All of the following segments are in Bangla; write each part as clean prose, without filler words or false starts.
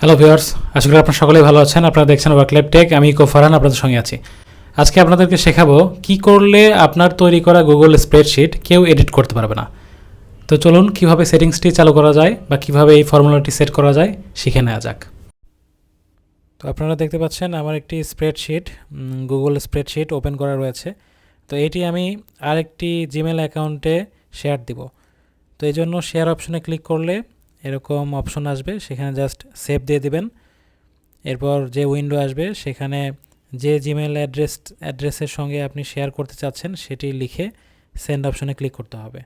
হ্যালো ভিউয়ার্স, আশা করি আপনারা সকলেই ভালো আছেন। আপনারা দেখছেন worklifetech, আমি ফারহান আপনাদের সঙ্গে আছি। আজকে আপনাদেরকে শেখাবো কি করলে আপনার তৈরি করা গুগল স্প্রেডশিট কেউ এডিট করতে পারবে না। তো চলুন কিভাবে সেটিংসটি চালু করা যায় বা কিভাবে এই ফর্মুলাটি সেট করা যায় শিখে নেওয়া যাক। তো আপনারা দেখতে পাচ্ছেন আমার একটি স্প্রেডশিট, গুগল স্প্রেডশিট ওপেন করা রয়েছে। তো এটি আমি আরেকটি জিমেল অ্যাকাউন্টে শেয়ার দিব। তো এই জন্য শেয়ার অপশনে ক্লিক করলে এরকম অপশন আসবে, সেখানে জাস্ট সেভ দিয়ে দিবেন। এরপর যে উইন্ডো আসবে সেখানে যে জিমেল অ্যাড্রেসের সঙ্গে আপনি শেয়ার করতে চাচ্ছেন সেটি লিখে সেন্ড অপশনে ক্লিক করতে হবে।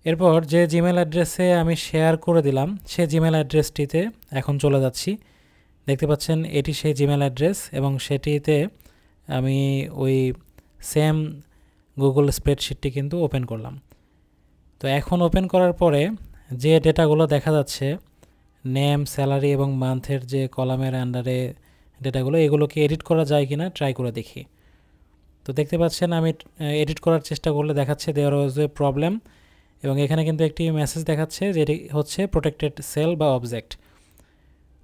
এরপর যে জিমেল অ্যাড্রেসে আমি শেয়ার করে দিলাম সেই জিমেল অ্যাড্রেসটিতে এখন চলে যাচ্ছি। দেখতে পাচ্ছেন এটি সেই জিমেল অ্যাড্রেস এবং সেটিতে আমি ওই সেম গুগল স্প্রেডশিটটি কিন্তু ওপেন করলাম। তো এখন ওপেন করার পরে যে ডেটাগুলো দেখা যাচ্ছে, নেম, স্যালারি এবং মান্থের যে কলামের আন্ডারে ডেটাগুলো, এগুলোকে এডিট করা যায় কিনা ট্রাই করে দেখি। তো দেখতে পাচ্ছেন আমি এডিট করার চেষ্টা করলে দেখাচ্ছে দেয়ার ওয়াজ এ প্রবলেম, এবং এখানে কিন্তু একটি মেসেজ দেখাচ্ছে যেটি হচ্ছে প্রোটেক্টেড সেল বা অবজেক্ট।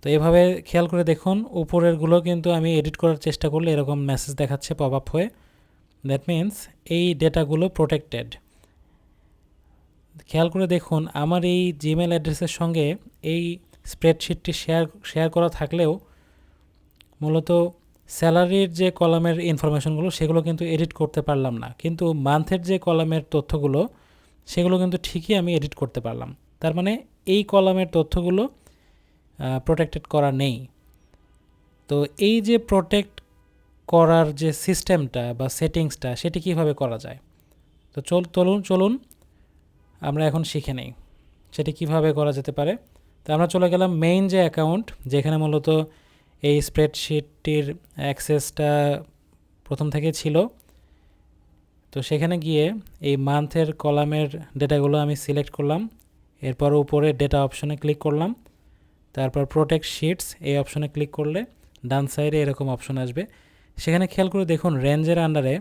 তো এভাবে খেয়াল করে দেখুন, উপরেরগুলো কিন্তু আমি এডিট করার চেষ্টা করলে এরকম মেসেজ দেখাচ্ছে পপ আপ হয়ে। দ্যাট মিন্স এই ডেটাগুলো প্রোটেক্টেড। খেয়াল করে দেখুন আমার এই জিমেল অ্যাড্রেসের সঙ্গে এই স্প্রেডশিটটি শেয়ার করা থাকলেও মূলত স্যালারির যে কলামের ইনফরমেশনগুলো সেগুলো কিন্তু এডিট করতে পারলাম না, কিন্তু মান্থের যে কলামের তথ্যগুলো সেগুলো কিন্তু ঠিকই আমি এডিট করতে পারলাম। তার মানে এই কলামের তথ্যগুলো প্রোটেক্টেড করা নেই। তো এই যে প্রোটেক্ট করার যে সিস্টেমটা বা সেটিংসটা সেটি কিভাবে করা যায়, তো চলুন আমরা এখন শিখে নেই সেটি কিভাবে করা যেতে পারে। তো আমরা চলে গেলাম মেইন যে অ্যাকাউন্ট, যেখানে মূলত এই স্প্রেডশিটটির অ্যাক্সেসটা প্রথম থেকে ছিল। তো সেখানে গিয়ে এই মান্থের কলামের ডেটাগুলো আমি সিলেক্ট করলাম। এরপর উপরে ডেটা অপশনে ক্লিক করলাম, তারপর প্রোটেক্ট শিটস এই অপশনে ক্লিক করলে ডান সাইডে এরকম অপশন আসবে। সেখানে খেয়াল করে দেখুন রেঞ্জের আন্ডারে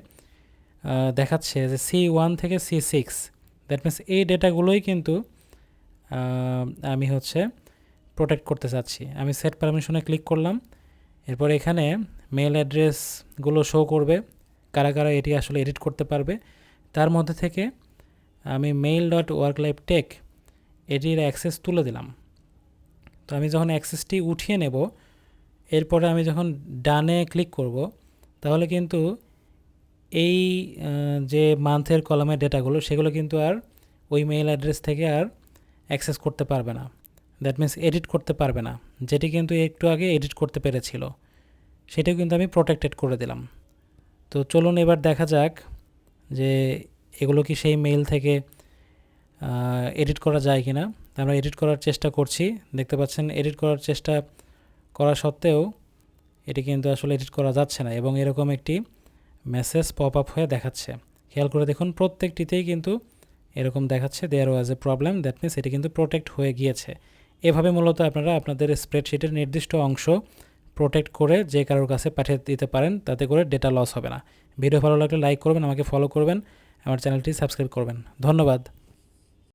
দেখাচ্ছে যে C1 থেকে C6। দ্যাট মিনস এই ডেটাগুলোই কিন্তু আমি প্রোটেক্ট করতে চাচ্ছি। আমি সেট পারমিশনে ক্লিক করলাম। এরপর এখানে মেল অ্যাড্রেসগুলো শো করবে, কারা কারা এটি আসলে এডিট করতে পারবে। তার মধ্যে থেকে আমি mail.worklifetech এটির অ্যাক্সেস তুলে দিলাম। তো আমি যখন অ্যাক্সেসটি উঠিয়ে নেব, এরপরে আমি যখন ডানে ক্লিক করব, তাহলে কিন্তু এই যে মান্থের কলামের ডেটাগুলো সেগুলো কিন্তু আর ওই মেইল অ্যাড্রেস থেকে আর অ্যাক্সেস করতে পারবে না। দ্যাট মিন্স এডিট করতে পারবে না, যেটি কিন্তু একটু আগে এডিট করতে পেরেছিল সেটাও কিন্তু আমি প্রোটেক্টেড করে দিলাম। তো চলুন এবার দেখা যাক যে এগুলো কি সেই মেইল থেকে এডিট করা যায় কি না। আমরা এডিট করার চেষ্টা করছি, দেখতে পাচ্ছেন এডিট করার চেষ্টা করা সত্ত্বেও এটি কিন্তু আসলে এডিট করা যাচ্ছে না, এবং এরকম একটি মেসেজ পপ আপ হয়ে দেখাচ্ছে। খেয়াল করে দেখুন প্রত্যেকটিতেই কিন্তু এরকম দেখাচ্ছে দেয়ার ওয়াজ এ প্রবলেম। দ্যাট মিনস এটি কিন্তু প্রোটেক্ট হয়ে গিয়েছে। এভাবে মূলত আপনারা আপনাদের স্প্রেডশিটের নির্দিষ্ট অংশ প্রোটেক্ট করে যে কারোর কাছে পাঠিয়ে দিতে পারেন, তাতে করে ডেটা লস হবে না। ভিডিও ভালো লাগলে লাইক করবেন, আমাকে ফলো করবেন, আমার চ্যানেলটি সাবস্ক্রাইব করবেন। ধন্যবাদ।